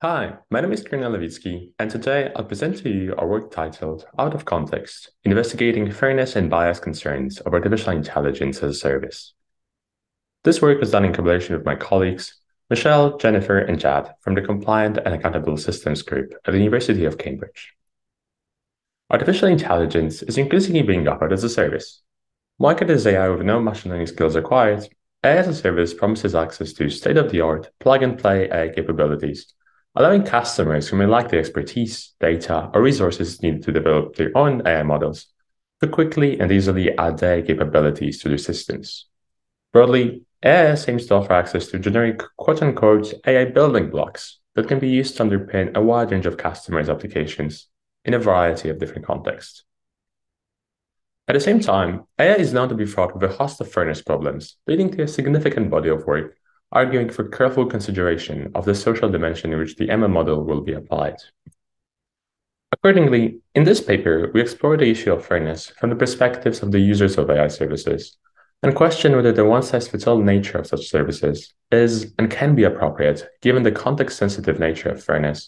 Hi, my name is Kornel Lewicki, and today I'll present to you our work titled Out of Context, Investigating Fairness and Bias Concerns of Artificial Intelligence as a Service. This work was done in collaboration with my colleagues, Michelle, Jennifer, and Jad from the Compliant and Accountable Systems Group at the University of Cambridge. Artificial intelligence is increasingly being offered as a service. Marketed as AI with no machine learning skills required, AI as a service promises access to state-of-the-art, plug-and-play AI capabilities, allowing customers who may lack the expertise, data, or resources needed to develop their own AI models to quickly and easily add AI capabilities to their systems. Broadly, AIaaS aims to offer access to generic quote-unquote AI building blocks that can be used to underpin a wide range of customers' applications in a variety of different contexts. At the same time, AI is known to be fraught with a host of fairness problems, leading to a significant body of work arguing for careful consideration of the social dimension in which the ML model will be applied. Accordingly, in this paper, we explore the issue of fairness from the perspectives of the users of AI services and question whether the one-size-fits-all nature of such services is and can be appropriate given the context-sensitive nature of fairness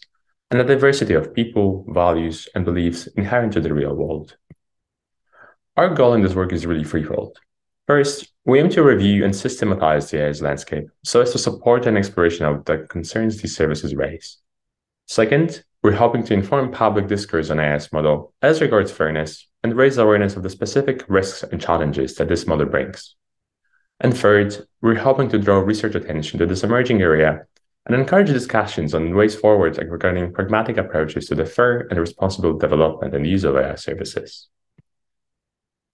and the diversity of people, values, and beliefs inherent to the real world. Our goal in this work is really threefold. First, we aim to review and systematize the AI's landscape so as to support an exploration of the concerns these services raise. Second, we're hoping to inform public discourse on AI's model as regards fairness and raise awareness of the specific risks and challenges that this model brings. And third, we're hoping to draw research attention to this emerging area and encourage discussions on ways forward regarding pragmatic approaches to the fair and responsible development and use of AI services.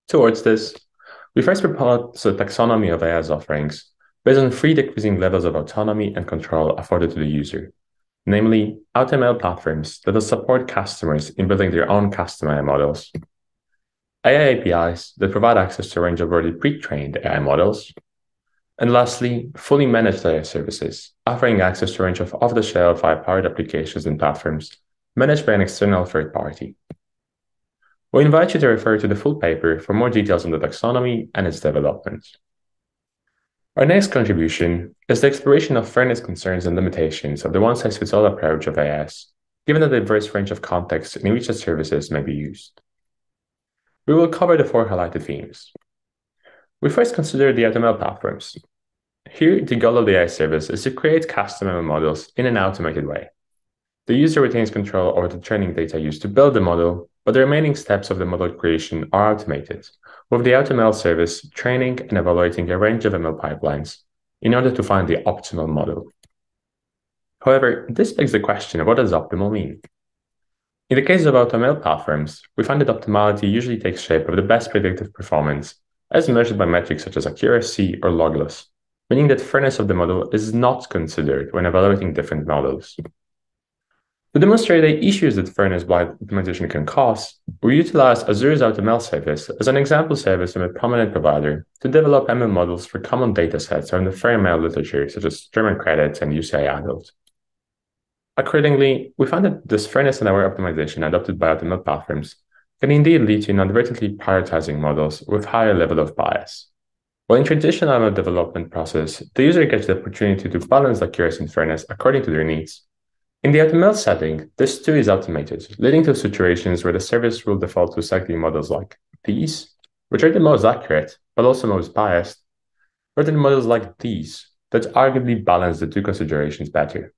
Towards this, we first propose a taxonomy of AIaaS offerings based on three decreasing levels of autonomy and control afforded to the user, namely AutoML platforms that will support customers in building their own custom AI models, AI APIs that provide access to a range of already pre-trained AI models, and lastly, fully managed AI services, offering access to a range of off-the-shelf AI-powered applications and platforms managed by an external third party. We invite you to refer to the full paper for more details on the taxonomy and its development. Our next contribution is the exploration of fairness concerns and limitations of the one-size-fits-all approach of AIaaS, given the diverse range of contexts in which the services may be used. We will cover the four highlighted themes. We first consider the AutoML platforms. Here, the goal of the AI service is to create custom ML models in an automated way. The user retains control over the training data used to build the model, but the remaining steps of the model creation are automated, with the AutoML service training and evaluating a range of ML pipelines in order to find the optimal model. However, this begs the question of what does optimal mean? In the case of AutoML platforms, we find that optimality usually takes shape of the best predictive performance as measured by metrics such as accuracy or log loss, meaning that fairness of the model is not considered when evaluating different models. To demonstrate the issues that fairness by implementation can cause, we utilize Azure's AutoML service as an example service from a prominent provider to develop ML models for common datasets from the fair ML literature, such as German credit and UCI adult. Accordingly, we found that this fairness and aware optimization adopted by AutoML platforms can indeed lead to inadvertently prioritizing models with higher level of bias. While in traditional ML development process, the user gets the opportunity to balance accuracy and fairness according to their needs. In the AutoML setting, this too is automated, leading to situations where the service will default to selecting models like these, which are the most accurate, but also most biased, rather than models like these, that arguably balance the two considerations better.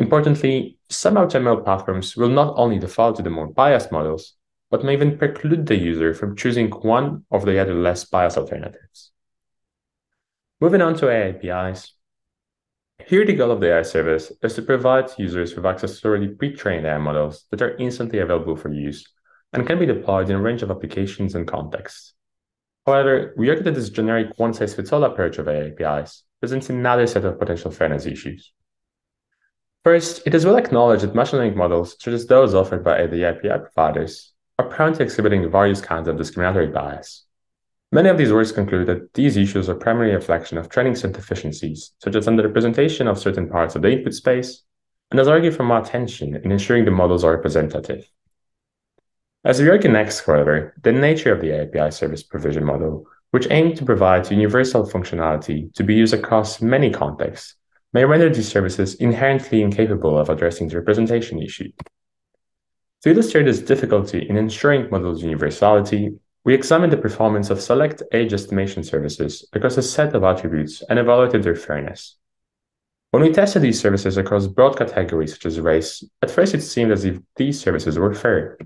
Importantly, some AutoML platforms will not only default to the more biased models, but may even preclude the user from choosing one of the other less biased alternatives. Moving on to AI APIs. Here, the goal of the AI service is to provide users with access to already pre-trained AI models that are instantly available for use and can be deployed in a range of applications and contexts. However, we argue that this generic one-size-fits-all approach of AI APIs presents another set of potential fairness issues. First, it is well acknowledged that machine learning models, such as those offered by the API providers, are prone to exhibiting various kinds of discriminatory bias. Many of these works conclude that these issues are primarily a reflection of training set deficiencies, such as underrepresentation of certain parts of the input space, and as argue for more attention in ensuring the models are representative. As we argue next, however, the nature of the API service provision model, which aims to provide universal functionality to be used across many contexts, may render these services inherently incapable of addressing the representation issue. To illustrate this difficulty in ensuring models' universality, we examined the performance of select age estimation services across a set of attributes and evaluated their fairness. When we tested these services across broad categories such as race, at first it seemed as if these services were fair.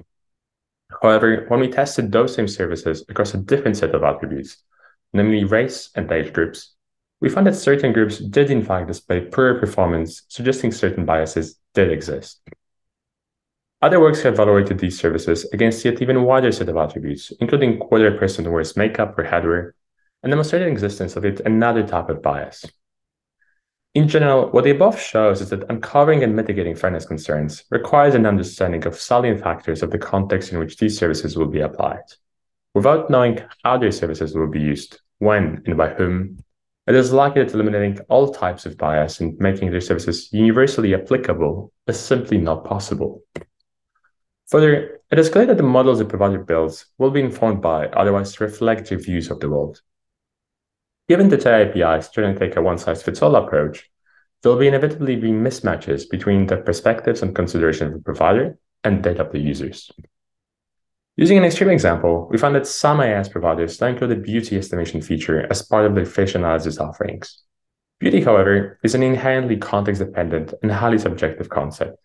However, when we tested those same services across a different set of attributes, namely race and age groups, we found that certain groups did in fact display poorer performance, suggesting certain biases did exist. Other works have evaluated these services against yet even wider set of attributes, including whether a person wears makeup or headwear, and demonstrated the existence of yet another type of bias. In general, what the above shows is that uncovering and mitigating fairness concerns requires an understanding of salient factors of the context in which these services will be applied. Without knowing how their services will be used, when, and by whom, it is likely that eliminating all types of bias and making their services universally applicable is simply not possible. Further, it is clear that the models the provider builds will be informed by, otherwise reflect their views of the world. Given that AIaaS generally take a one-size-fits-all approach, there will inevitably be mismatches between the perspectives and consideration of the provider and that of the users. Using an extreme example, we found that some AIaaS providers now include a beauty estimation feature as part of their facial analysis offerings. Beauty, however, is an inherently context-dependent and highly subjective concept.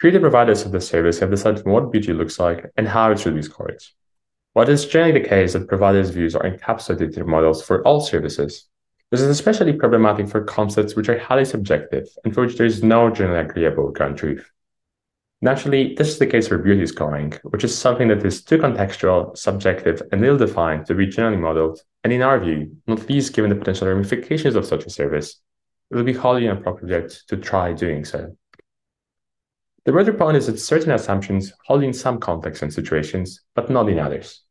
Here, the providers of the service have decided what beauty looks like and how it should be scored. While it is generally the case that providers' views are encapsulated in models for all services, this is especially problematic for concepts which are highly subjective and for which there is no generally agreeable ground truth. Naturally, this is the case for beauty scoring, which is something that is too contextual, subjective, and ill-defined to be generally modeled, and in our view, not least given the potential ramifications of such a service, it would be wholly inappropriate to try doing so. The broader point is that certain assumptions hold in some contexts and situations, but not in others.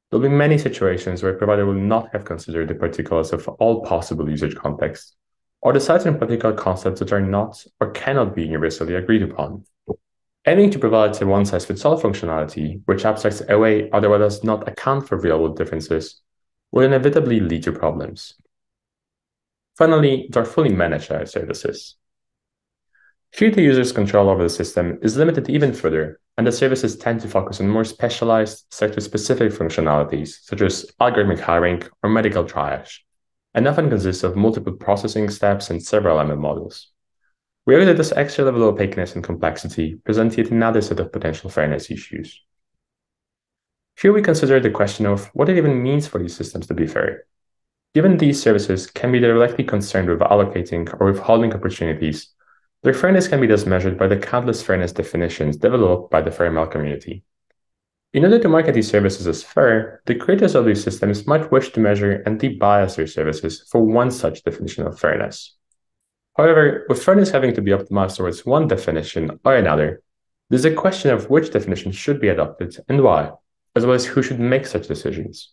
There will be many situations where a provider will not have considered the particulars of all possible usage contexts, or decide on particular concepts that are not or cannot be universally agreed upon. Aiming to provide a one-size-fits-all functionality, which abstracts away or does not account for real-world differences, will inevitably lead to problems. Finally, there are fully managed AI services. Here, the user's control over the system is limited even further, and the services tend to focus on more specialized, sector-specific functionalities, such as algorithmic hiring or medical triage, and often consists of multiple processing steps and several ML models. We argue that this extra level of opaqueness and complexity presents yet another set of potential fairness issues. Here we consider the question of what it even means for these systems to be fair. Given these services can be directly concerned with allocating or withholding opportunities, their fairness can be thus measured by the countless fairness definitions developed by the FairML community. In order to market these services as fair, the creators of these systems might wish to measure and de-bias their services for one such definition of fairness. However, with fairness having to be optimized towards one definition or another, there's a question of which definition should be adopted and why, as well as who should make such decisions.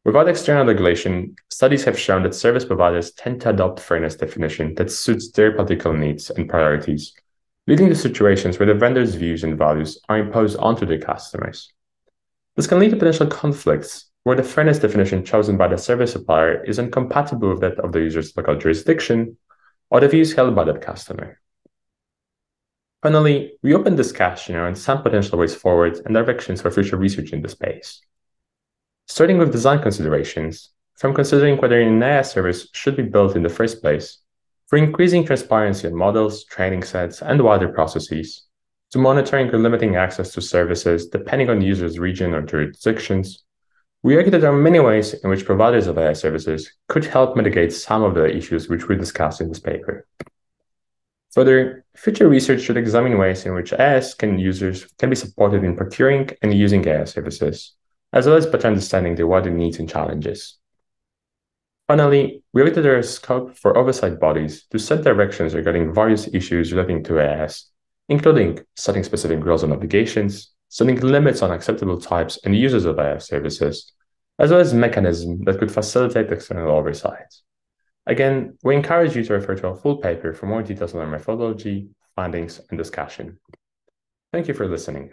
Without external regulation, studies have shown that service providers tend to adopt fairness definition that suits their particular needs and priorities, leading to situations where the vendor's views and values are imposed onto their customers. This can lead to potential conflicts where the fairness definition chosen by the service supplier is incompatible with that of the user's local jurisdiction or the views held by that customer. Finally, we open discussion on some potential ways forward and directions for future research in the space. Starting with design considerations, from considering whether an AI service should be built in the first place, for increasing transparency on models, training sets, and wider processes, to monitoring or limiting access to services depending on the user's region or jurisdictions, we argue that there are many ways in which providers of AI services could help mitigate some of the issues which we discussed in this paper. Further, future research should examine ways in which users can be supported in procuring and using AI services, as well as better understanding their wider needs and challenges. Finally, we argue that there is scope for oversight bodies to set directions regarding various issues relating to AIaaS, including setting specific roles and obligations, setting limits on acceptable types and uses of AIaaS services, as well as mechanisms that could facilitate external oversight. Again, we encourage you to refer to our full paper for more details on our methodology, findings, and discussion. Thank you for listening.